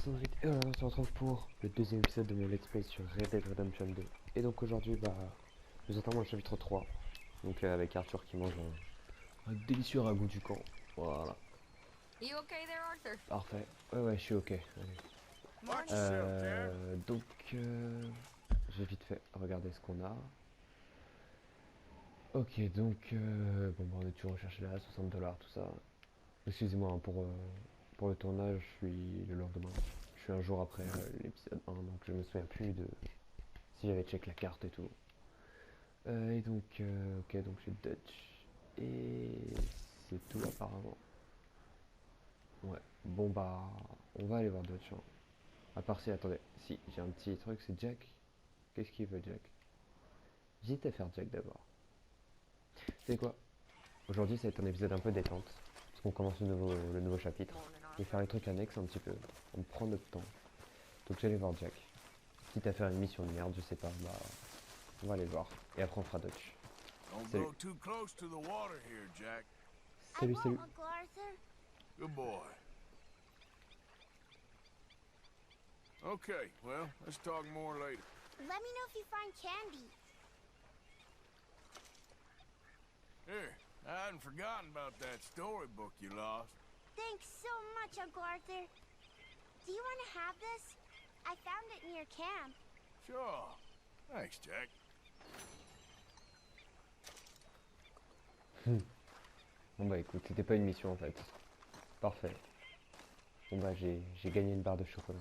Sandwich et on se retrouve pour le deuxième épisode de mon let's play sur Red Dead Redemption 2. Et donc aujourd'hui nous attendons le chapitre 3. Donc avec Arthur qui mange un délicieux ragoût du camp. Voilà. You okay there, Arthur? Parfait. Ouais je suis ok. Donc j'ai vite fait regarder ce qu'on a. Ok donc bon bah, on est toujours recherché là, $60 tout ça. Excusez-moi hein, pour le tournage, je suis le lendemain. Je suis un jour après l'épisode 1, donc je me souviens plus de si j'avais check la carte et tout. Et donc, ok, donc j'ai Dutch. Et c'est tout apparemment. Ouais, bon bah, on va aller voir Dutch. Hein. À part si, attendez, si, j'ai un petit truc, c'est Jack. Qu'est-ce qu'il veut Jack? J'hésite à faire Jack d'abord. Tu sais quoi? Aujourd'hui, ça va être un épisode un peu détente. Parce qu'on commence le nouveau chapitre. Je vais faire les trucs annexes un petit peu. On prend notre temps. Donc j'allais voir Jack. Quitte à faire une mission de merde, je sais pas, bah on va aller voir. Et après on fera Dutch. Salut. Salut, salut. Good boy. Okay, well, let's talk more later. Let me know if you find candy. Here, I hadn't forgotten about that storybook you lost. Thanks so much, Uncle Arthur. Do you want to have this? I found it near camp. Sure. Thanks, Jack. Bon bah écoute, c'était pas une mission en fait. Parfait. Bon bah j'ai gagné une barre de chocolat.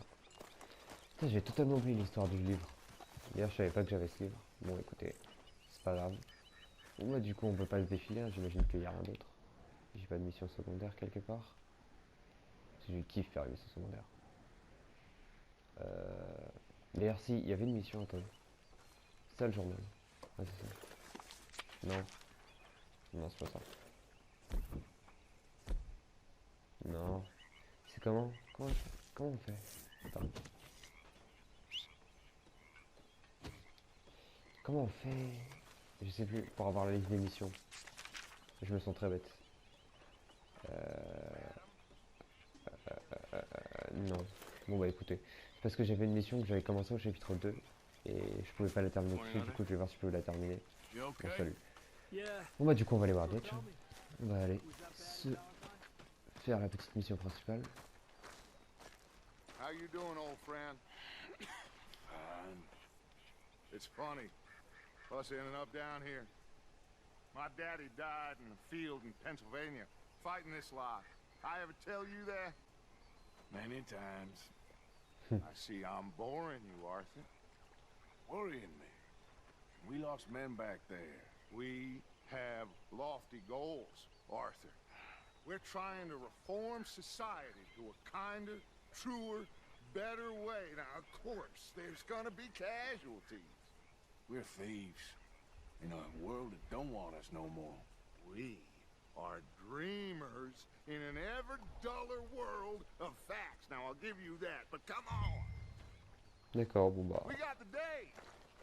Putain, j'ai totalement oublié l'histoire du livre. D'ailleurs je savais pas que j'avais ce livre. Bon écoutez, c'est pas grave. Bon bah du coup on peut pas se défiler, hein. J'imagine qu'il y a rien d'autre. J'ai pas de mission secondaire quelque part. Parce que je kiffe faire une mission secondaire. D'ailleurs si, il y avait une mission, attendez. C'est ça le journal. Ah c'est ça. Non. Non c'est pas ça. Non. C'est comment on fait? Attends. Comment on fait? Je sais plus, pour avoir la liste des missions. Je me sens très bête. Non. Bon bah écoutez. C'est parce que j'avais une mission que j'avais commencé au chapitre 2. Et je pouvais pas la terminer tout de suite, du coup je vais voir si je peux la terminer. Bon salut. Bon bah du coup on va aller voir Dutch. Hein. On va aller faire la petite mission principale. How you doing, old friend? Fine. It's funny, us ending up down here. My daddy died in a field in Pennsylvania, fighting this lot. I ever tell you that? Many times. I see I'm boring you, Arthur. Worrying me. We lost men back there. We have lofty goals, Arthur. We're trying to reform society to a kinder, truer, better way. Now, of course, there's gonna be casualties. We're thieves in a world that don't want us no more. We are dreamers in an ever duller world of facts. Now, I'll give you that, but come on. D'accord, bon bah, We got the day.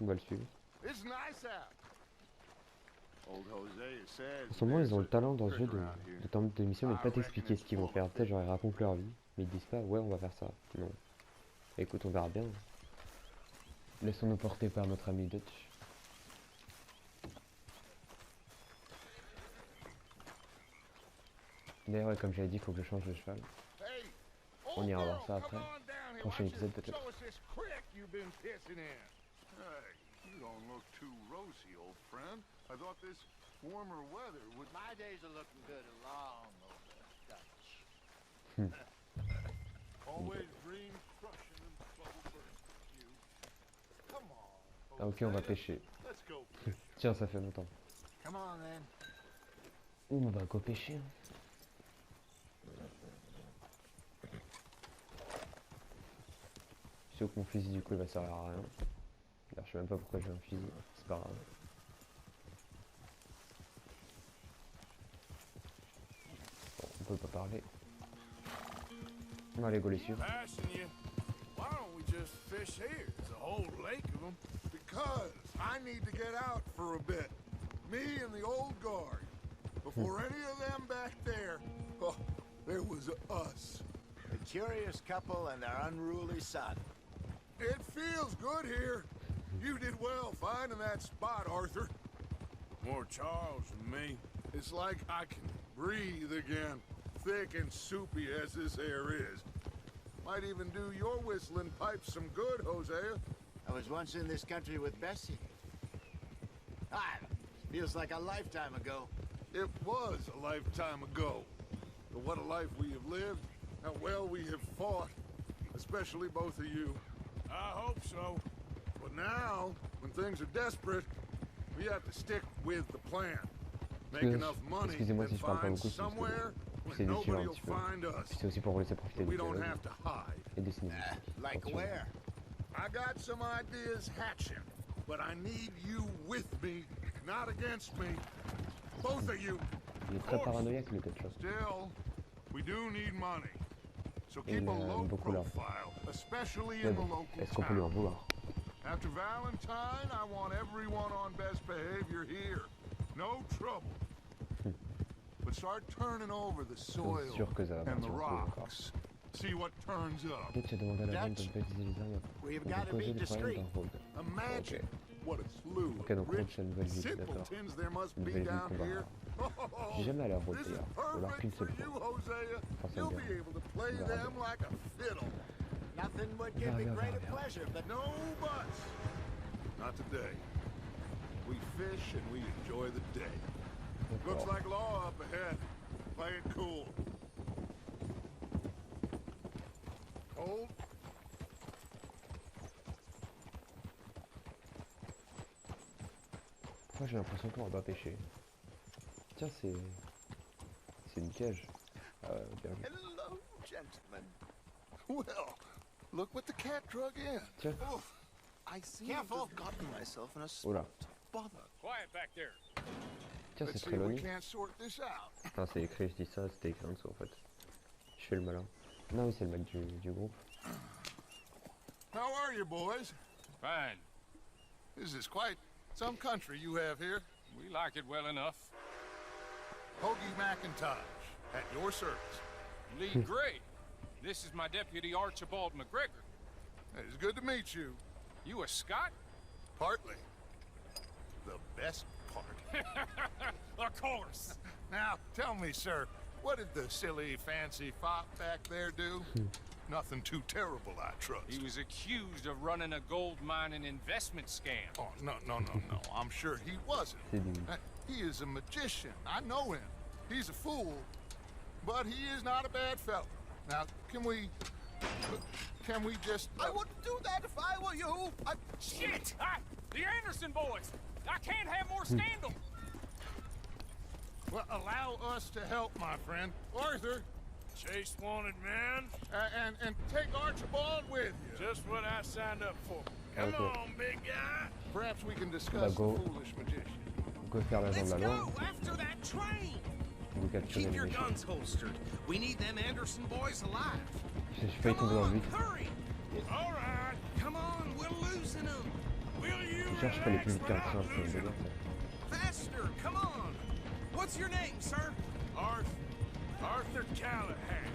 on va le suivre. It's nice out. Old Hosea says En ce moment, ils ont le talent dans ce jeu there's a critter out here. de terminer des missions mais de pas t'expliquer ce qu'ils vont faire. Peut-être genre ils racontent leur vie, mais ils disent pas ouais on va faire ça. Non. Écoute, on verra bien. Laissons-nous porter par notre ami Dutch. D'ailleurs, ouais, comme j'avais dit, il faut que je change de cheval. Hey, On old ira girl, voir ça après. come on down here. Prochain Why épisode don't you peut-être. show us this crick you've been pissing in? Hey, you don't look too rosy, old friend. I thought this warmer weather would... My days are looking good along over Dutch. Always dream crushing and trouble bursting you. Come on. Ah ok, on va Hosea. pêcher. Let's go fishing. Tiens, ça fait longtemps. Come on then. On va go pêcher. Hein. Sauf que mon fusil du coup il va servir à rien. D'ailleurs je sais même pas pourquoi j'ai un fusil, c'est pas grave. Bon, on peut pas parler. On va aller go les suivre. Passing you. Why don't we just fish here? There's a whole lake of them. Because I need to get out for a bit. Me and the old guard. Before any of them back there, oh, there was us. And curious couple and their unruly son. It feels good here. You did well finding that spot, Arthur. More Charles than me. It's like I can breathe again, thick and soupy as this air is. Might even do your whistling pipes some good, Hosea. I was once in this country with Bessie. Ah, feels like a lifetime ago. It was a lifetime ago. But what a life we have lived, how well we have fought, especially both of you. I hope so. But now, when things are desperate, we have to stick with the plan. Make enough money Excusez-moi si and je parle pas find beaucoup, c'est parce somewhere que where c'est des suivants nobody un will petit peu. find us. C'est aussi pour vous laisser profiter We des don't dialogues have to hide. et des cinématiques. Like Attention. where? I got some ideas hatching, but I need you with me, not against me. Both of you. Il est très paranoïaque le ketchup. Still, we do need money. So Et keep a il low aime beaucoup l'argent. profile, especially Mais in the bon, local est-ce qu'on peut lui en town. vouloir? After Valentine, I want everyone on best behavior here. No trouble. But start turning over the soil sûr que ça va and the partir en couille encore. rocks. See what turns up. Peut-être j'ai demandé à la vente de Dutch, baptiser les armes we've pour got to causer be des problèmes discreet. dans Road. Imagine what a slew Ok, donc of Road rich c'est une nouvelle ville, d'accord. simpletons there must Une be nouvelle ville down qu'on here. va... J'ai jamais allé à Road This is d'ailleurs, ou alors qu'une perfect for seule you, fois. Hosea. Enfin, ça You'll me be vient. able to play On verra them bien. like a fiddle. Nothing would give me Yeah, greater yeah. pleasure, but No buts. Not today. We fish and we enjoy the day. Looks D'accord. like law up ahead. Play it cool. Cold? Moi j'ai l'impression qu'on va pas pêcher. Tiens, c'est une cage. Bien vu. Hello, gentlemen. Well, look what the cat drug in. Tiens, Oof. I seem to Careful. have gotten myself in a oula. spot. Bother. Quiet back there. Tiens, c'est Let's see très if we éloigné. can't sort this out. Enfin, c'est écrit, je dis ça, c'était écrit en dessous en fait. Je fais le malin. Non, oui, c'est le mec du groupe. How are you, boys? Fine. This is quite some country you have here. We like it well enough. Hoagie McIntosh, at your service. Lee Gray. This is my deputy Archibald McGregor. It's good to meet you. You a Scot? Partly. The best part. Of course. Now, tell me, sir, what did the silly, fancy fop back there do? Nothing too terrible, I trust. He was accused of running a gold mining investment scam. Oh, no. I'm sure he wasn't. C'est du... He is a magician. I know him. He's a fool, but he is not a bad fellow. Now, can we just... I wouldn't do that if I were you. Shit! The Anderson boys! I can't have more scandal! Well, allow us to help, my friend. Arthur, Chase wanted man. and take Archibald with you. Just what I signed up for. Come on, big guy. Perhaps we can Bah, discuss the go. foolish magician. Go faire l'agent de la loi, after that train. vous capturez Keep les your méchants. guns holstered. We need them Anderson boys alive. J'ai failli tomber dans le vide. hurry. All right. Come on, we're losing them. Will you Je cherche pas les plus vite qu'un train, c'est une délire ça. Faster, come on. What's your name, sir? Arthur Callahan.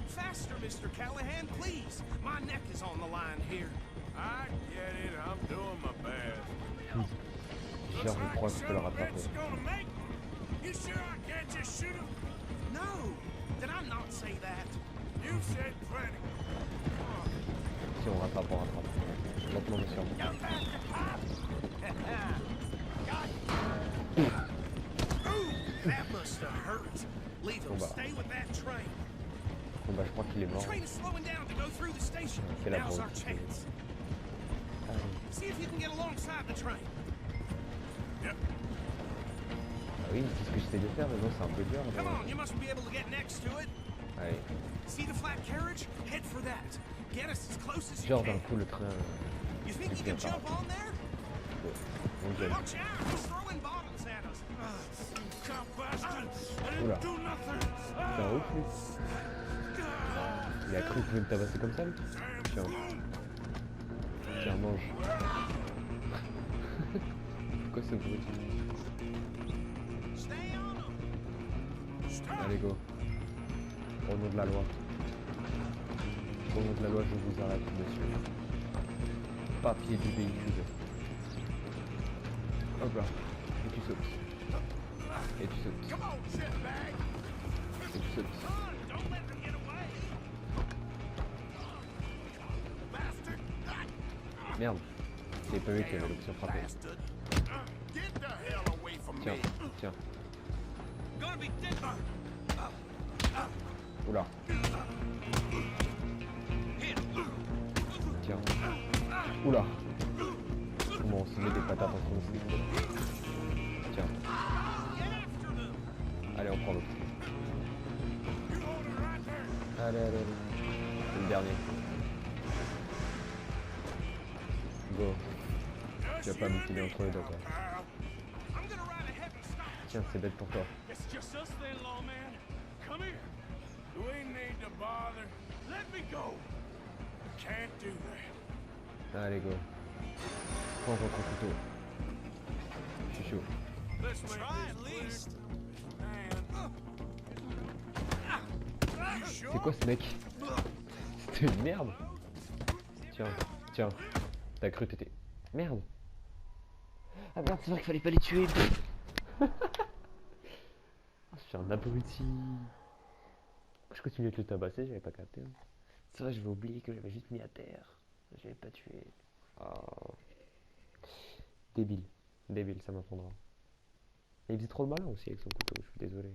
Faster, Mr. Callahan, please. My neck is on the line here. I get it. I'm doing my best. Genre, je crois que je peux le rattraper. gonna make. You sure I can't just shoot him? No, did I not say that? You said plenty. Si on rattrape, on rattrape. Lentement mais sûrement. Ooh, that must have hurt. Leave them. Bon, bah. Stay with that train. Bon bah je crois qu'il est The mort. train is slowing down to go through the station. C'est la Now's pause. our chance. Allez. See if you can get alongside the train. Ah oui, c'est ce que j'essaie de faire, mais bon c'est un peu dur. Come mais- on, you must be able to get next to it. Allez. See the flat carriage? Head for that. Get us as close as you Genre d'un can. coup le train... You think you can jump on there? on gèle. Watch out! He's throwing bottles at us. Oula. C'est un ouf lui. Il a cru qu'il pouvait me tabasser comme ça lui. Tiens. Tiens, mange. Quoi ce bruit? Stay on 'em. Allez go. Au nom de la loi. Au nom de la loi, je vous arrête, monsieur. Papier du véhicule. Hop là. Et tu sautes. Et tu sautes. Et tu sautes. Merde. C'est pas lui qui avait l'option frapper. Tiens, tiens. Oula. Tiens. Oula. Comment on se met des patates en son slip. Tiens. Allez, on prend l'autre. Allez, allez, allez. C'est le dernier. Go. Tu vas pas me filer entre eux, toi. Tiens, c'est bête pour toi. Allez, go. Prends votre couteau. Je suis chaud. C'est quoi ce mec? C'était une merde. Tiens, tiens. T'as cru t'étais... Merde. Ah merde, c'est vrai qu'il fallait pas les tuer. Je suis un abruti. Je continue de le tabasser, j'avais pas capté. C'est vrai, j'avais oublié que j'avais juste mis à terre. Je l'avais pas tué. Oh. Débile. Débile, ça m'apprendra. Il faisait trop le malin aussi avec son couteau, je suis désolé.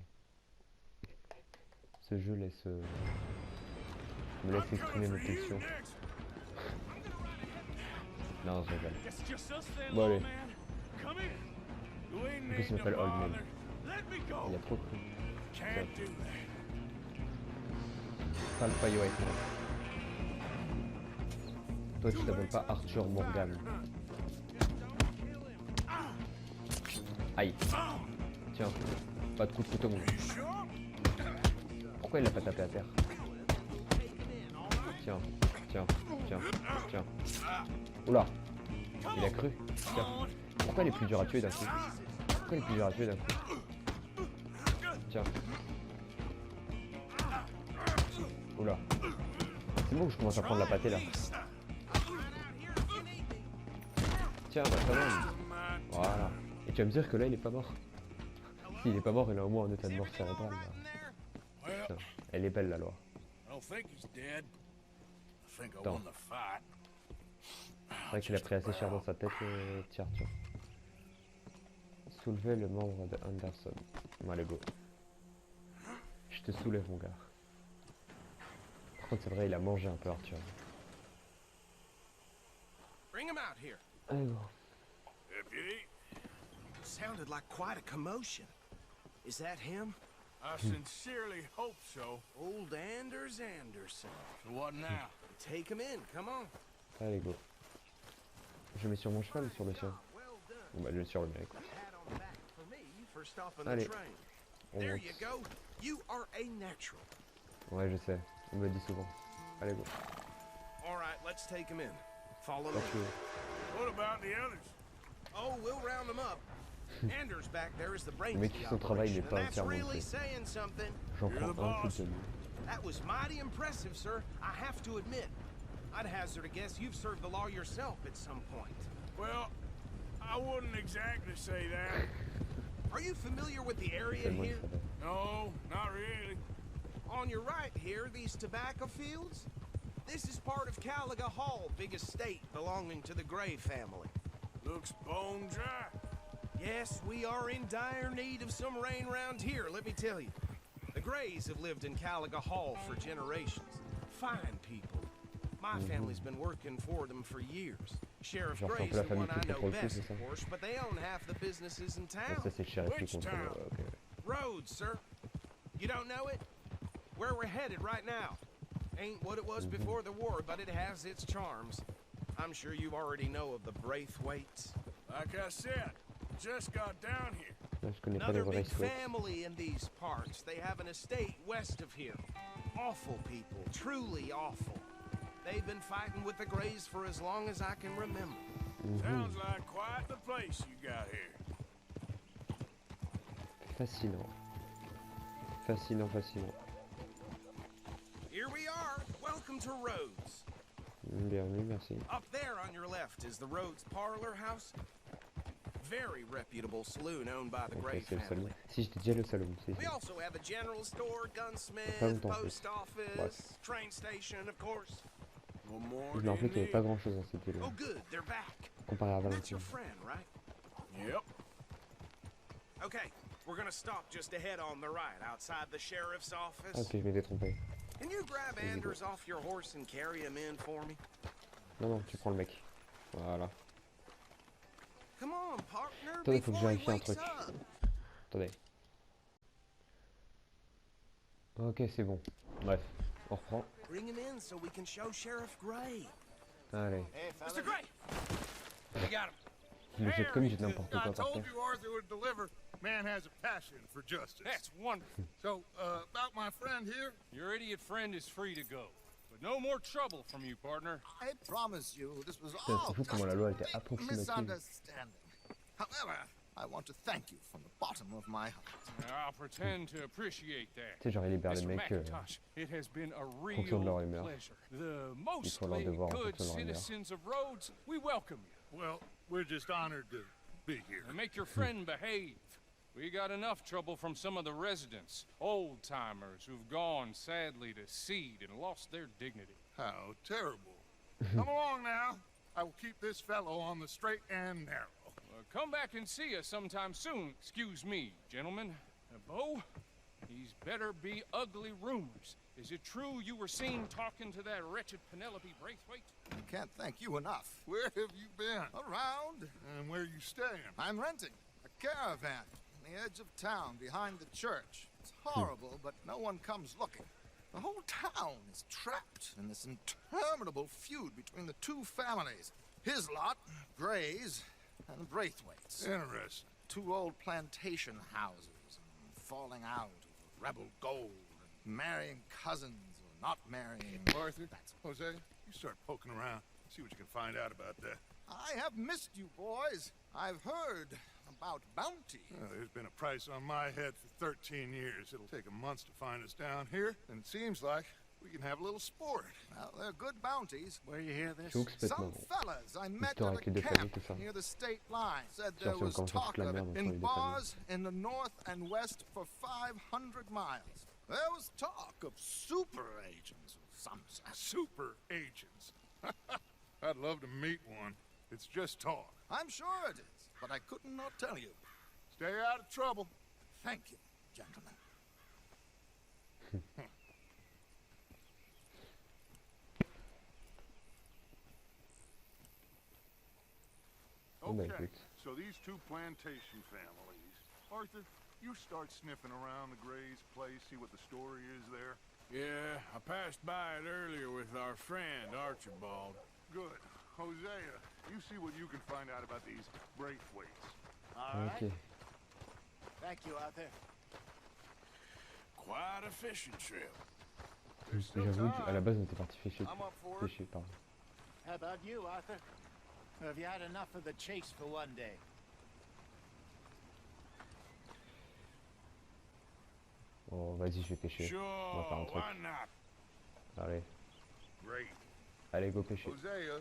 Ce jeu me laisse exprimer mes pulsions. Non, je rigole. Bon allez. En plus il m'appelle Old Man. Il y a trop de trucs. Pas le paillot avec moi. Toi tu t'appelles pas Arthur Morgan. Aïe. Tiens, pas de coup de couteau mon gars. Pourquoi il l'a pas tapé à terre? Tiens, tiens, tiens, tiens. Oula, il a cru. Tiens. Pourquoi il est plus dur à tuer d'un coup? Pourquoi il est plus dur à tuer d'un coup? Tiens. Oula. C'est bon que je commence à prendre la pâtée là. Tiens, bah ça va. Voilà. Et tu vas me dire que là il est pas mort. S'il est pas mort, il est au moins en état de mort cérébrale. Putain, elle est belle la loi. Attends. C'est vrai qu'il a pris assez cher dans sa tête, tiens, tiens. Soulever le membre de Anderson. Bon, allez, go. Je te soulève, mon gars. Par contre, c'est vrai, il a mangé un peu, Arthur. Allez, go. Sounded like quite a commotion. Is that him? I sincerely hope so. Old Anders Anderson. So what now? Take him in, come on. Allez, go. Je mets sur mon cheval ou sur le sien? Bon, bah, je mets sur le mien, écoute. Allez. On There monte. you go. You are a natural. Ouais, je sais. On me le dit souvent. Allez, go. All right, let's take him in. Follow me. Quand tu veux. What about the others? Oh, we'll round them up. Anders back there is the brains Le of mec the qui son travail n'est operation, pas and that's entièrement really fait. saying something. J'en prends un coup de lui. That was mighty impressive, sir. I have to admit. I'd hazard a guess you've served the law yourself at some point. Well, I wouldn't exactly say that. Are you familiar with the area Tellement il here? savait. No, not really. On your right here, these tobacco fields? This is part of Caliga Hall, big estate belonging to the Gray family. Looks bone dry. Yes, we are in dire need of some rain round here, let me tell you. The Grays have lived in Caliga Hall for generations. Fine people. My family's been working for them for years. Sheriff Genre, c'est un Gray's peu la the famille one I qui know contrôle tout, best, c'est of ça? course, but they own half the businesses in Ah, town. ça, c'est le shérif qui Which contrôle. town? Ok. Roads, sir. You don't know it? Where we're headed right now. Ain't what it was before the war, but it has its charms. I'm sure you already know of the Braithwaites. Like I said, just got down here. Là, je connais pas les Another vrais big souhaits. family in these parts. They have an estate west of here. Awful people, truly awful. They've been fighting with the Grays for as long as I can remember. Sounds like quite the place you got here. Fascinant. Fascinant, fascinant. Here we are. Welcome welcome to Rhodes. Bienvenue, merci. Up there on your left is the Rhodes Parlor House. Very reputable saloon owned by the Ok, Gray c'est le salon. family. Si, j'étais déjà le salon. Si, We si. also have a general store, Pas gunsmith, longtemps en post plus. office, Bref. train station, of course. One more Je me rappelais qu'il n'y avait pas grand chose dans cette ville. Oh, good, they're back. Comparé à That's Valentine. your friend, right? Yep. Okay, we're gonna stop just ahead on the right, outside the sheriff's office. Ok, je m'étais trompé. Can you grab Anders off your horse and carry him in for me? Non, non, tu prends le mec. Voilà. Come on, partner, Attendez, faut que je before he vérifie un wakes truc. up. Attendez. Ok, c'est bon. Bref, on reprend. Bring him in so we can show Sheriff Gray. Allez. Hey, fella. Mr. Gray! You got him. Je le jette comme j'ai n'importe quoi I par told terre. you Arthur would deliver. Man has a passion for justice. That's wonderful. So, about my friend here, Your idiot friend is free to go. But no more trouble from you, partner. I promise you, this was Putain, all c'est fou just comment la loi a était big approximative. misunderstanding. However, I want to thank you from the bottom of my heart. I'll pretend to appreciate that. Tu sais, genre, il libère les Mr. mecs McIntosh, it has been a fonction de leur real humeur. pleasure. The font leur mostly devoir en good fonction de leur humeur. citizens of Rhodes, we welcome you. well, we're just honored to be here. And make your friend behave. We got enough trouble from some of the residents, old-timers who've gone sadly to seed and lost their dignity. How terrible. Come along now. I will keep this fellow on the straight and narrow. Come back and see us sometime soon. Excuse me, gentlemen. Bo, these better be ugly rumors. Is it true you were seen talking to that wretched Penelope Braithwaite? I can't thank you enough. Where have you been? Around, And where you staying? I'm renting a caravan on the edge of town behind the church. It's horrible, but no one comes looking. The whole town is trapped in this interminable feud between the two families. His lot, Gray's, and Braithwaite's. Interesting. Two old plantation houses, falling out over rebel gold, and marrying cousins or not marrying. Arthur, Jose, you start poking around. See what you can find out about that. I have missed you, boys. I've heard about bounty. Well, there's been a price on my head for 13 years. It'll take a month to find us down here, and it seems like we can have a little sport. Well, they're good bounties. Where you hear this? J'avoue que c'est Some bêtement. fellas I met Histoire at avec a les deux familles, camp tout ça. near the state line said Sur there ce was camp, talk la of merde it entre in les deux bars in the north and west for 500 miles. There was talk of super agents of some sort. Super agents. I'd love to meet one. It's just talk. I'm sure it is, but I could not tell you. Stay out of trouble. Thank you, gentlemen. Oh, bah, Okay, écoute. so these two plantation families. Arthur, you start sniffing around the Gray's place, see what the story is there. Yeah, I passed by it earlier with our friend, Archibald. Good. Hosea, you see what you can find out about these Braithwaites. All right. Ok. Thank you, Arthur. Quite a fishing trip. There's still J'avoue, time. à la base, on était parti pêcher. I'm up for it. Pêcher, pardon. How about you, Arthur? Have you had enough of the chase for one day? Bon, vas-y, je vais pêcher. Sure, On va faire un truc. why not? Allez, Great. allez, go pêcher. Hosea,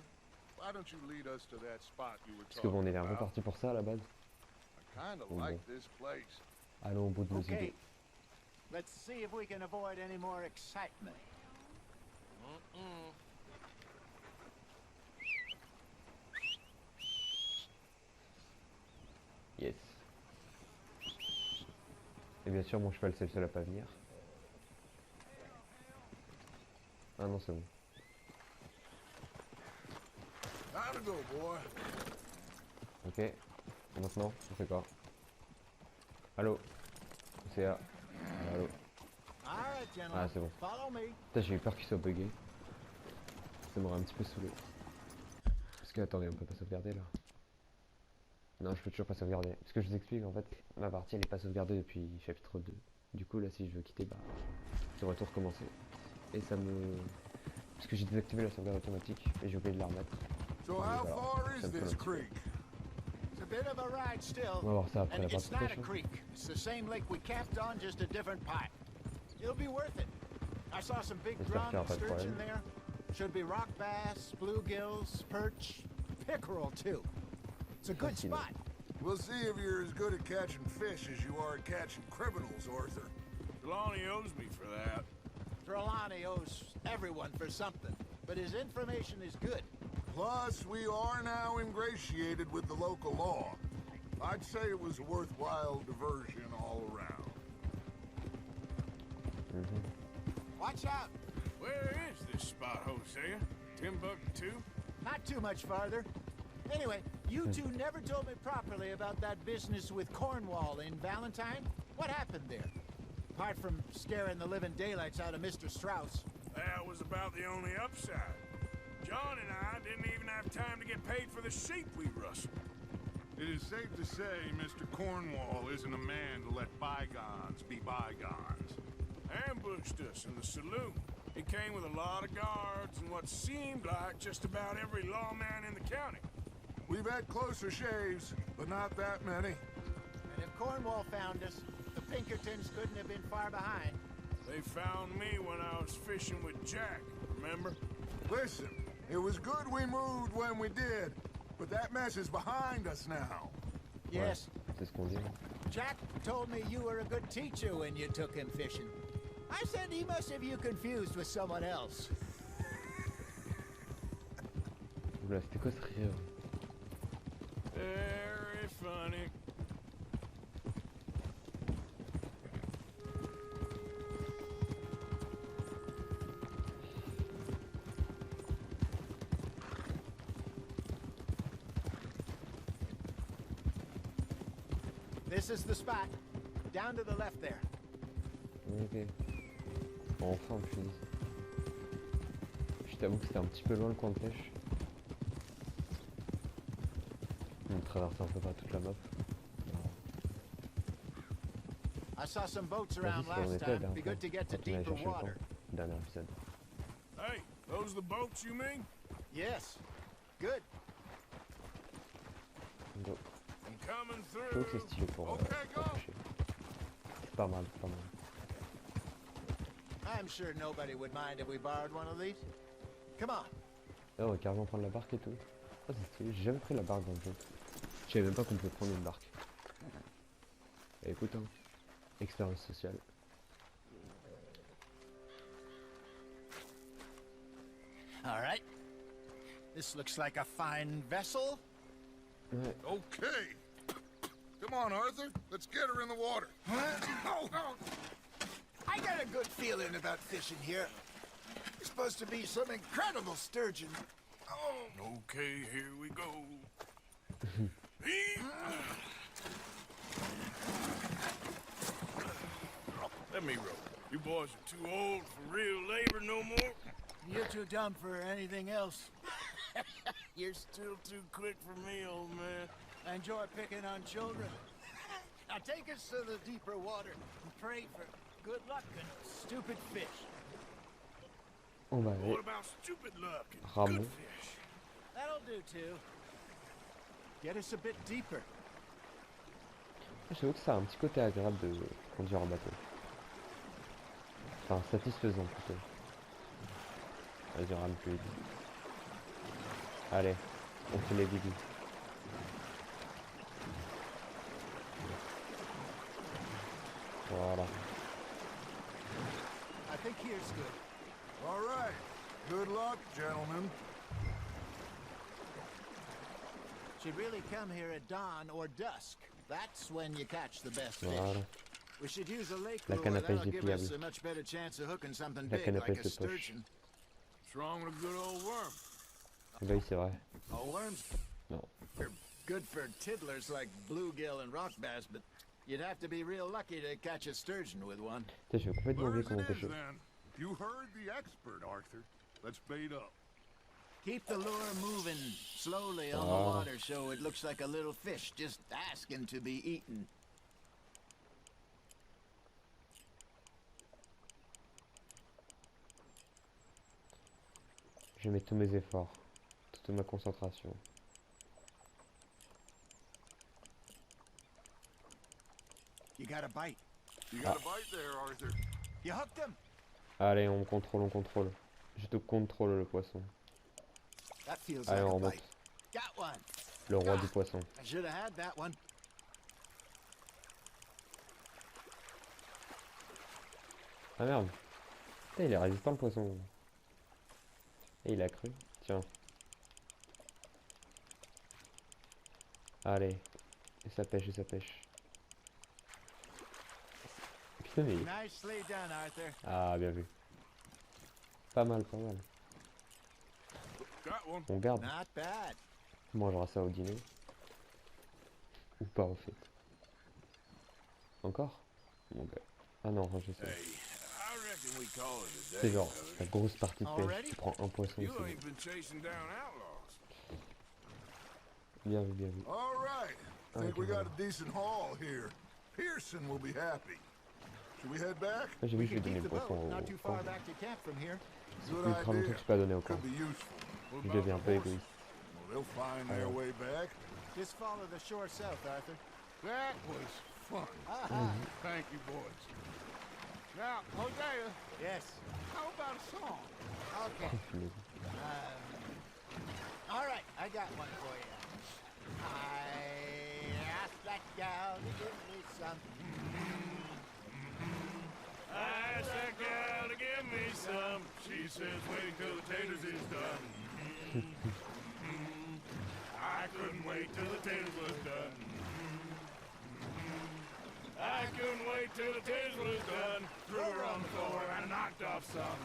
why don't you lead us to that spot you were Parce que bon, on talking est un peu about? parti pour ça à la base. I kind of Bon, like bon. this place. Allons au bout de nos Okay. idées. Let's see if we can avoid any more excitement. Yes. Et bien sûr, mon cheval, c'est le seul à pas venir. Ah non, c'est bon. Time to go, boy. Ok. Et maintenant, on fait quoi? Allô? C'est là. Allô? All right, gentlemen. Ah, c'est bon. Follow me. Putain, j'ai eu peur qu'il soit bugué. Ça m'aurait un petit peu saoulé. Parce que, attendez, on peut pas sauvegarder là. Non, je peux toujours pas sauvegarder. Parce que je vous explique, en fait, ma partie elle est pas sauvegardée depuis chapitre 2. Du coup, là, si je veux quitter, bah, je devrais tout recommencer. Et ça me... Parce que j'ai désactivé la sauvegarde automatique et j'ai oublié de la remettre. So Oui, how voilà. far Ça is me fait un this petit peu. creek? It's a bit of a ride still. On va voir ça après And la it's partie not pêche. a creek. It's the same lake we camped on, just a different pipe. It'll be worth it. I saw some big J'espère qu'il y drum aura pas de sturgeon problème. there. Should be rock bass, bluegills, perch, pickerel too. It's a good spot. We'll see if you're as good at catching fish as you are at catching criminals, Arthur. Trelawney owes me for that. Trelawney owes everyone for something, but his information is good. Plus, we are now ingratiated with the local law. I'd say it was a worthwhile diversion all around. Watch out. Where is this spot, Hosea? Timbuktu? Not too much farther. Anyway, you two never told me properly about that business with Cornwall in Valentine. What happened there? Apart from scaring the living daylights out of Mr. Strauss. That was about the only upside. John and I didn't even have time to get paid for the sheep we rustled. It is safe to say Mr. Cornwall isn't a man to let bygones be bygones. Ambushed us in the saloon. He came with a lot of guards and what seemed like just about every lawman in the county. We've had closer shaves, but not that many. And if Cornwall found us, the Pinkertons couldn't have been far behind. They found me when I was fishing with Jack, remember? Listen, it was good we moved when we did, but that mess is behind us now. Yes. C'est ce qu'on dit. Jack told me you were a good teacher when you took him fishing. I said he must have you confused with someone else. Oula, c'était quoi ce rire? Very funny. This is the spot. Down to the left there. Ok. Enfin, punaise. Je t'avoue que c'était un petit peu loin le coin de pêche. On traverse un peu pas toute la map. I saw some boats Vas-y, around c'est là où on last était la time. dernière Be fois. good to get to Quand on allait deeper chercher le water. camp. Dernier épisode. Hey, those the boats you mean? Yes. Good. Go. I'm coming Je trouve que through. c'est stylé pour pêcher. C'est pas mal, c'est pas mal. I'm sure nobody would mind if we borrowed one of these. Come on. Là, on va carrément prendre la barque et tout. Oh, c'est stylé, j'ai jamais pris la barque dans le jeu. Je savais même pas qu'on pouvait prendre une barque. Et écoute, hein, expérience sociale. All right. This looks like a fine vessel. Ouais. Okay. Come on, Arthur. Let's get her in the water. I got a good feeling about fishing here. It's supposed to be some incredible sturgeon. Oh. Okay, here we go. Let me row. You boys are too old for real labor no more. You're too dumb for anything else. You're still too quick for me, old man. I enjoy picking on children. Now take us to the deeper water and pray for good luck and stupid fish. On va aller What about stupid luck and Ramon. good fish? That'll do too. Get us a bit deeper. Je trouve que ça a un petit côté agréable de conduire en bateau. Enfin, satisfaisant plutôt. Vas-y, rame plus vite. Allez, on fait les bibis. Voilà. I think here's good. All right. Good luck, gentlemen. Should really come here at dawn or dusk. That's when you catch the best fish. Voilà. We should use a lake La lure. canne à pêche That'll give us dépliable. a much better chance of hooking something La big canne à like pêche a de poche. sturgeon. What's wrong with a good old worm? Bah oui, c'est vrai. Oh, worms Non. are good for tiddlers like bluegill and rock bass, but you'd have to be real lucky to catch a sturgeon with one. Putain, j'ai complètement Where oublié it comment is, pêcher. then. You heard the expert, Arthur. Let's bait up. Keep the lure moving slowly on the Ah. water so it looks like a little fish just asking to be eaten. Je mets tous mes efforts, toute ma concentration. You got a bite. You got a bite there, Arthur. You hooked him. Allez, on contrôle, on contrôle. Je te contrôle le poisson. That feels Allez, like on a remonte. bite. Got one. Le roi du poisson. I should have had that one. Ah merde. Putain, il est résistant le poisson. Et il a cru. Tiens. Allez. Et ça pêche, et ça pêche. Putain, mais... Nicely done, Arthur. Ah, bien vu. Pas mal, pas mal. Got one. On garde. Not bad. On mangera ça au dîner. Ou pas en fait. Encore? Mon gars. Ah non, ranger ça. Hey, I reckon we call it a C'est day, genre fellas. la grosse partie de pêche. Already? Tu prends un poisson You ici. ain't been chasing down outlaws. Bien vu, bien vu. All right. Think we got a decent haul here. Pearson will be happy. Should we head back? Ah, j'ai vu que je vais We can donner keep le the poisson boat au not too camp. far back to camp from here. Good Il fera longtemps que idea. je peux pas donner au camp. Could be useful. What Je about deviens un the peu horses? égoïste. Well, they'll find their way back. Just follow the shore south, Arthur. That was fun. Aha. Thank you, boys. Now, Hosea, Yes. how about a song? Okay. All right, I got one for you. I asked that gal to give me some. I asked that gal to give me some. She says wait till the taters is done. I couldn't wait till the taters was done. I couldn't wait till the taters was done. Threw her on the floor and knocked off some.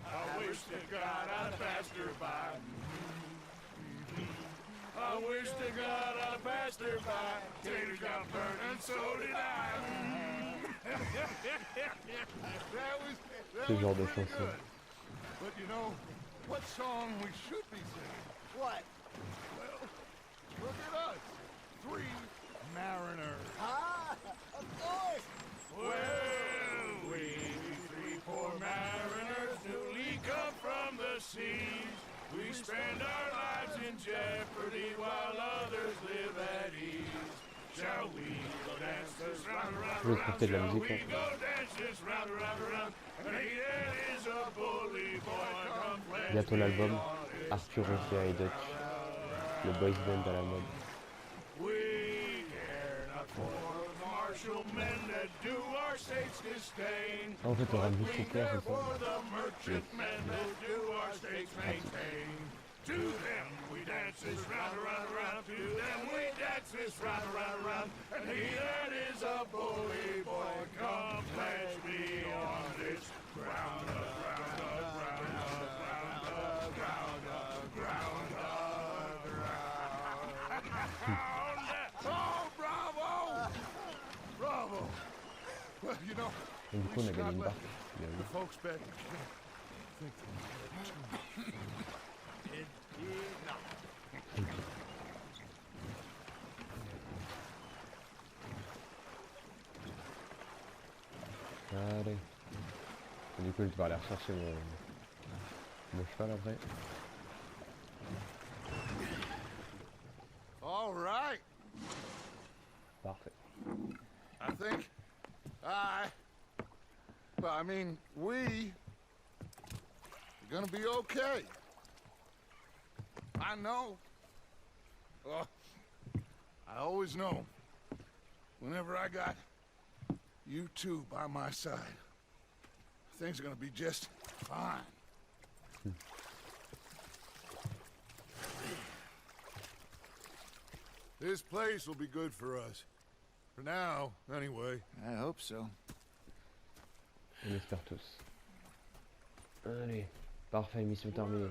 I wish to God I'd passed her by. I wish to God I'd passed her by. Taters got burned and so did I. That Ce was genre de pretty chanson. good. But you know, what song we should be singing? What? Well, look at us. Three mariners. Ah, of course. Well, we three poor mariners newly come from the seas. We spend our lives in jeopardy while others live at ease. Shall we go dance this round, round, Je vais round? écouter de la Shall musique. we Hein. go dance this round, round, round? And he that is a bully boy, come pledge Bientôt me l'album on his Arthur et Dutch. Le boys band à la mode. We care not for martial men that do our states disdain. Ah, en fait, on But ramène we juste au clair, care c'est ça. for the merchantmen that do our states maintain. To them we dance this round, round, round. To them we dance this round, round, round. And he that is a bully boy, come pledge me on this ground, ground, ground, ground, ground, ground, ground. Oh, bravo! Bravo! Well, you know, Et du coup, on a gagné une barque. Bien the vu. folks back in camp think It did not. Allez. Et du coup, je vais aller rechercher mon cheval après. all right. Parfait. I think I mean, we are gonna be okay. I know. Oh, I always know. Whenever I got you two by my side, things are gonna be just fine. This place will be good for us. For now, anyway. I hope so. On espère tous. Allez. Parfait, mission terminée.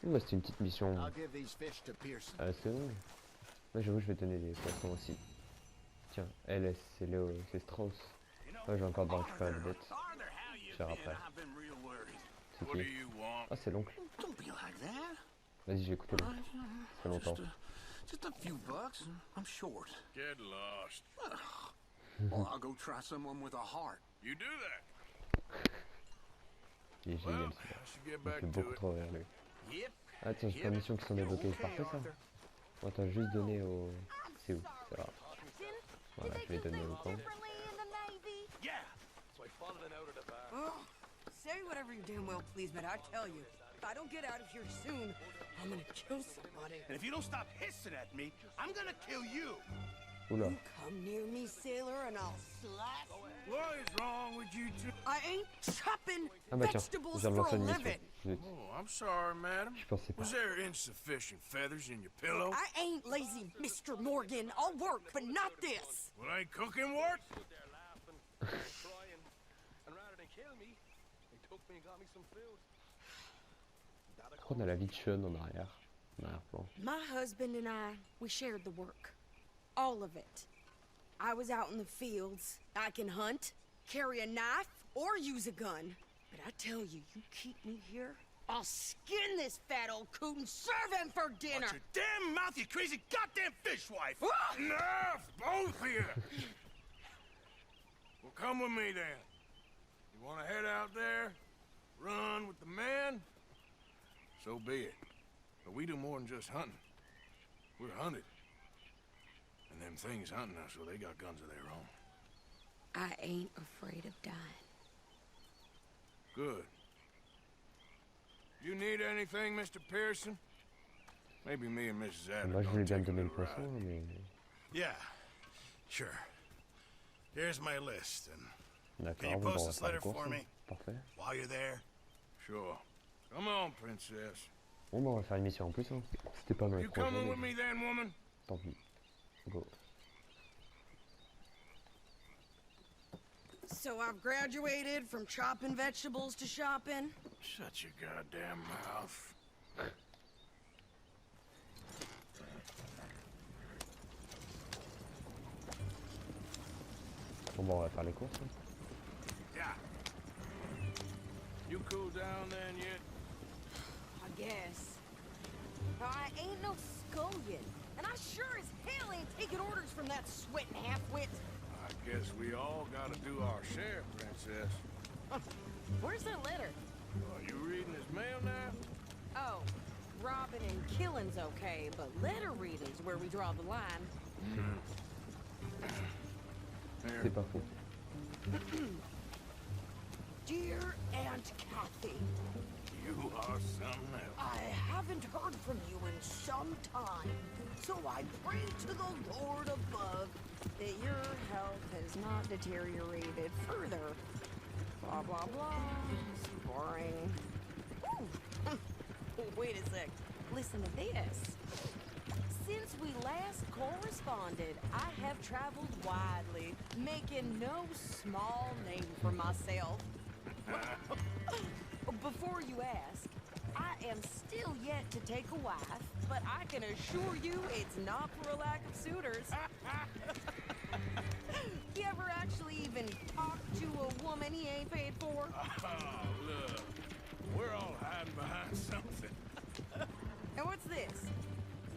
Bah, c'était une petite mission I'll give these fish to Pearson. assez longue. Moi, j'avoue, je vais donner les poissons aussi. Tiens, LS, c'est Léo, c'est Strauss. Moi, j'ai encore de récupérer les bêtes. Je vais après. C'est What do qui? you want? Ah, c'est l'oncle. Don't be like that. Vas-y, j'ai écouté l'oncle. Ça fait longtemps. Just a few bucks. I'm short. Get lost. Well, I'll go try someone with a heart. You do that. Il est génial, Well, celui-là. I should get Il back fait to beaucoup it. trop rire, lui. Yep. Ah, tiens, j'ai pas de missions qui sont débloquées. C'est parfait, ça. On va juste donner au... C'est où? C'est là. Voilà, je vais donner au camp. Differently in the Navy. Yeah, that's why Oh, say whatever you damn well please, but I tell you, if I don't get out of here soon, I'm gonna kill somebody. And if you don't stop hissing at me, I'm gonna kill you. Oula. You come near me, sailor, and I'll slash you. What is wrong with you two? I ain't chopping Ah bah tiens, vegetables je viens de for a lancer une mission. living. Zut, Oh, I'm sorry, madam. je pensais pas. Was there insufficient feathers in your pillow? I ain't lazy, Mr. Morgan. I'll work, but not this. Well, ain't cooking work? Pourquoi on a la vie de Sean en arrière? En arrière-plan. My husband and I, we shared the work. All of it. I was out in the fields. I can hunt, carry a knife, or use a gun. But I tell you, you keep me here, I'll skin this fat old coot and serve him for dinner. Watch your damn mouth, you crazy goddamn fishwife! Ah! Enough, both of you! Well, come with me then. You want to head out there, run with the men? So be it. But we do more than just hunting. We're hunted. And them things hunting us, so they got guns of their own. I ain't afraid of dying. Good. You need anything, Mr. Pearson? Maybe me and Mrs. Adams Moi je voulais bien me take a donner le little poisson, ride. mais... Yeah, sure. Here's my list, and D'accord, can you bon, bah, on post va this faire letter les courses. for Hein. me Parfait. while you're there? Sure. Come on, princess. Bon bah on va faire une mission en plus, hein. C'était pas dans les You projets, coming with mais me then, woman? tant pis. Go. So I've graduated from chopping vegetables to shopping. Shut your goddamn mouth. Bon bah on va faire les courses. Hein. Yeah. You cool down then yet? I guess. Now, I ain't no scullion, and I sure as hell ain't taking orders from that sweating half-wit. I guess we all gotta do our share, princess. Where's that letter? Are you reading his mail now? Oh, robbing and killing's okay, but letter reading's where we draw the line. Here. C'est pas faux. Dear Aunt Kathy, You are something else. I haven't heard from you in some time, so I pray to the Lord above that your health has not deteriorated further. Blah, blah, blah. It's boring. Ooh. Wait a sec. Listen to this. Since we last corresponded, I have traveled widely, making no small name for myself. Before you ask, I am still yet to take a wife, but I can assure you it's not for a lack of suitors. You ever actually even talk to a woman he ain't paid for? Oh, look. We're all hiding behind something. And what's this?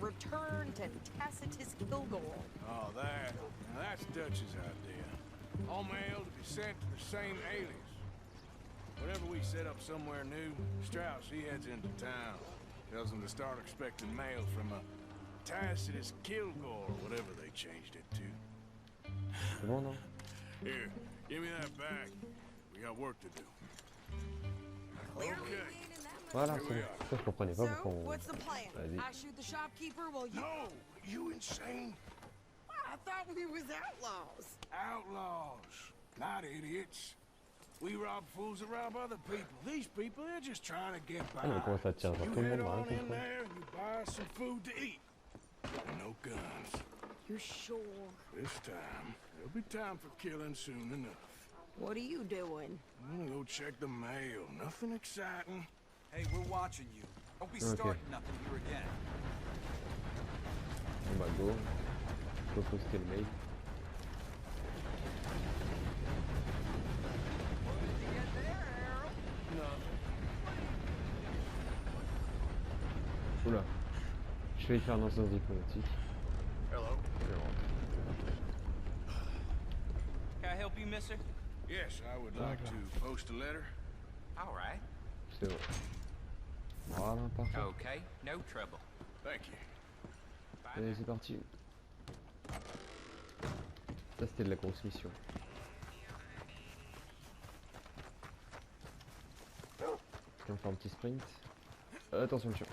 Return to Tacitus Kilgore. Oh, that. Now that's Dutch's idea. All mail to be sent to the same alias. Whenever we set up somewhere new, Strauss, he heads into town. Tells them to start expecting mail from a Tacitus Kilgore, or whatever they changed it to. C'est bon non? Here, give me that back. We got work to do. Clearly Okay. we ain't in that much. Voilà, c'est bon. Ça je comprenais pas So, pourquoi on... what's the plan? Vas-y. I shoot the shopkeeper while you... No! You insane? I thought we was outlaws. Outlaws, not idiots. We rob fools that rob other people. These people, they're just trying to get by. Ah mais comment ça tient? Genre You tout le head monde va on rien in comprendre. there and you buy some food to eat. And no guns. You sure? This time, there'll be time for killing soon enough. What are you doing? I'm gonna go check the mail. Nothing exciting. Hey, we're watching you. Don't be Okay. starting nothing here again. On va go. Faut poster le mail. Oula. Je vais y faire un instance diplomatique. Hello. Can I help you, mister? Yes, I would like to post a letter. All right. C'est bon. Voilà, parfait. Okay, no trouble. Thank you. Allez, c'est parti. Ça, c'était de la grosse mission. On fait un petit sprint. Attention, monsieur.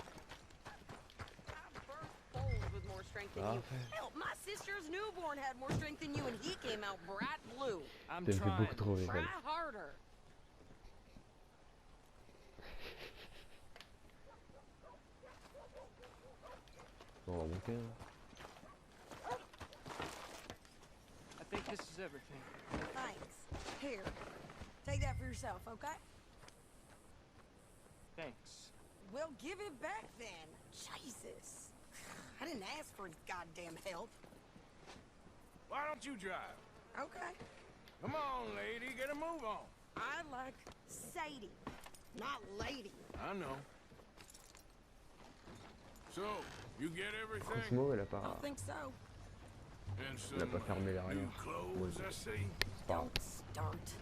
Hell, my sister's newborn had more strength than you, and he came out bright blue. I'm T'as fait trying. beaucoup trop vite. Try harder. On va monter. Hein. I think this is everything. Thanks. Here, take that for yourself, okay? Thanks. Well, give it back then. Jesus. I didn't ask for his goddamn help. Why don't you drive? Okay. Come on, lady, get a move on. I like Sadie, not lady. I know. So, you get everything? Cosmo, elle a I pas, think so. And elle a pas fermé new l'arrière. clothes, I see. C'est pas grave. Don't start.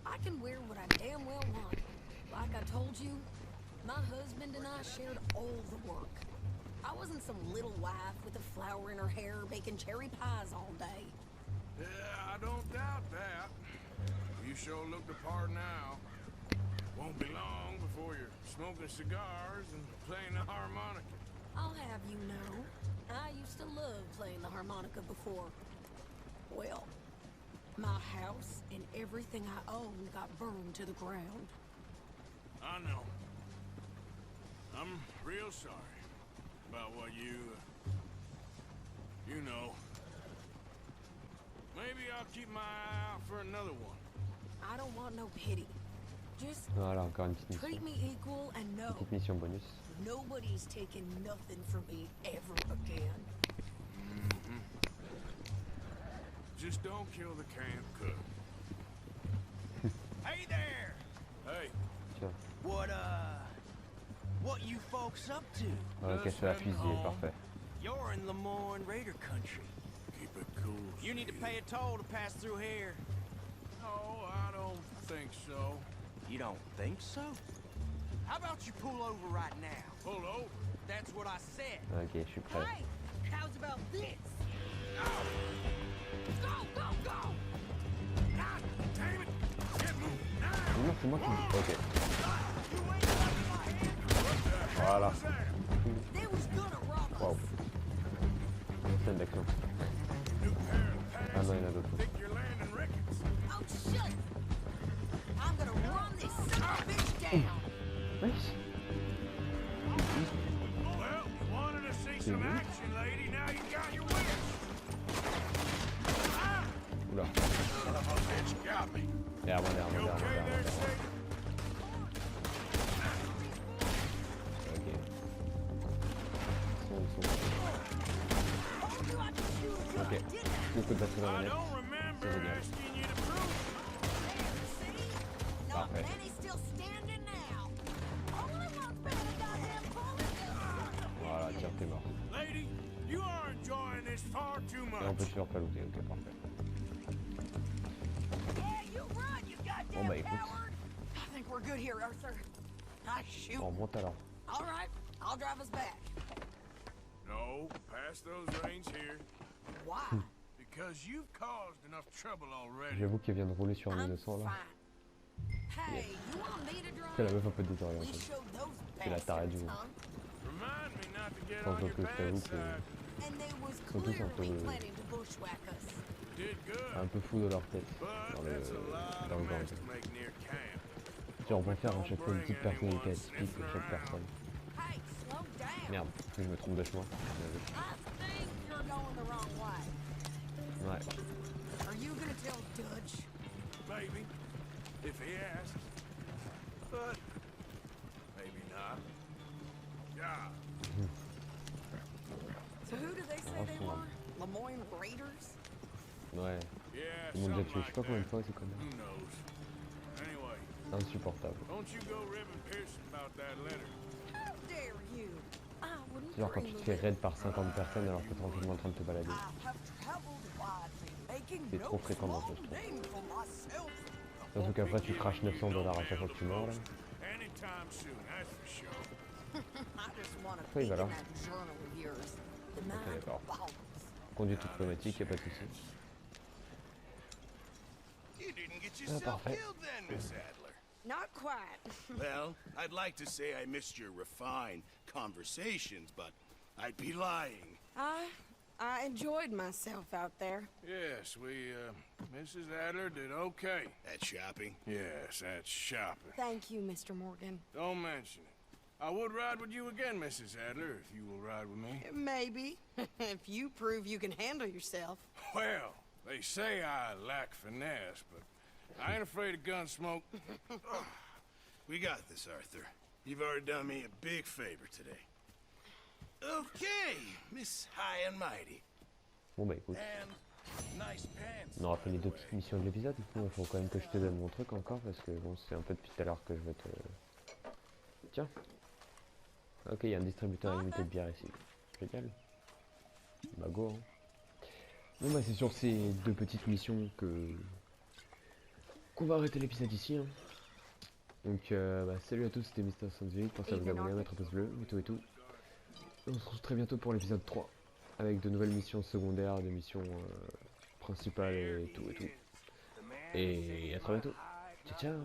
I can wear what I damn well want. Like I told you, my husband and I shared all the work. I wasn't some little wife with a flower in her hair baking cherry pies all day. Yeah, I don't doubt that. You sure look the part now. Won't be long before you're smoking cigars and playing the harmonica. I'll have you know, I used to love playing the harmonica before. Well, my house and everything I owned got burned to the ground. I know. I'm real sorry about what you know. Maybe I'll keep my eye out for another one. I don't want no pity. Just Voilà, encore une petite treat mission. me equal and know Petite mission bonus. nobody's taking nothing from me ever again. Just don't kill the canned cook. Hey there! Hey, Tiens. What you folks up to? Ok, c'est la fusillée, parfait. You're in Lemoyne Raider country. keep it cool. You need to pay a toll to pass through here. No, I don't think so. You don't think so? How about you pull over right now? Pull over. That's what I said. Ok, je suis prêt. Hey, how's about this? Go, go, go! God damn it! Get moving now! Non, c'est moi qui... Ok. Voilà. They was gonna rob us. Wow. Scène d'action. Ah non, il y en a d'autres. Think you're landing Ricketts. Oh, shit! I'm gonna run this son of a bitch down. Wesh. Well, you wanted to see some action, lady. Now you got your wish. Ah! Oula. Son of a bitch got me. Derrière moi, derrière You moi, okay derrière moi, there, derrière moi. Sadie? Ok. Ok. Beaucoup de batterie dans la I manette. don't remember C'est génial. asking you to prove. Not Parfait. many still standing now. Only one's been a goddamn bullet. Voilà, tiens, t'es mort. Lady, you are enjoying this far too Et on much. peut se faire palouter, ok, parfait. Yeah, you run, you goddamn Bon bah écoute, coward. I think we're good here, Arthur. I shoot. on remonte alors. All right, I'll drive us back. No, pass those reins here. Why? Because you've caused enough trouble already. J'avoue qu'elle vient de rouler sur un I'm 200 là. fine. Hey, you want me to C'est la drive? meuf un peu We désorientée. showed those C'est la tarée du bastards, monde. huh? Remind me not to get Sans on your doute, je t'avoue bad que side. And they was Ils sont tous un clearly peu, planning to bushwhack us. Did good. un peu fous de leur tête But dans that's a lot le of gang. mess to make near camp. Tu on va faire à chaque fois une petite personnalité atypique de chaque personne. Hey, slow down. Merde, je me trompe de chemin. I think you're going the wrong way. Ouais. Are you gonna tell Dutch? Maybe, if he asks. But maybe not. Yeah. So who do they say they were? Lemoyne Raiders? Ouais. Yeah, Ils m'ont déjà something tué je sais like pas combien de that. fois, c'est quand Who même knows? Anyway, insupportable. don't you go ribbing Pearson about that letter. How dare you? I wouldn't C'est genre quand tu dream te fais of it. raid par 50 personnes alors que t'es tranquillement en train de te balader. I have traveled widely, making C'est no trop fréquent dans ce small jeu, je trouve. name for myself. Surtout qu'après tu craches 900 $ à chaque fois que tu meurs là. Anytime soon, that's for sure. I just want to Oui, peek in voilà. that journal of yours. The Ok, nine d'accord. balls. Conduite automatique, y'a pas de soucis. You didn't get Ah, yourself parfait. killed then, Miss Adler. Not quite. Well, I'd like to say I missed your refined conversations, but I'd be lying. I enjoyed myself out there. Yes, Mrs. Adler did okay. At shopping? Yes, that's shopping. Thank you, Mr. Morgan. Don't mention it. I would ride with you again, Mrs. Adler, if you will ride with me. Maybe. If you prove you can handle yourself. Well, they say I lack finesse, but I ain't afraid of gun smoke. We got this, Arthur. You've already done me a big favor today. Okay, Miss High and Mighty. Bon bah écoute, And nice pants. on aura fait les deux petites missions de l'épisode. Il faut quand même que je te donne mon truc encore parce que bon, c'est un peu depuis tout à l'heure que je veux te... Tiens. Ok, il y a un distributeur illimité de bière ici. Génial. Bah go hein. Bon bah c'est sur ces deux petites missions qu'on va arrêter l'épisode ici hein. Donc bah, salut à tous, c'était Mister Sandsville. Pensez à vous abonner, à mettre un pouce bleu et tout. On se retrouve très bientôt pour l'épisode 3 avec de nouvelles missions secondaires, des missions principales et tout. Et à très bientôt. Ciao ciao.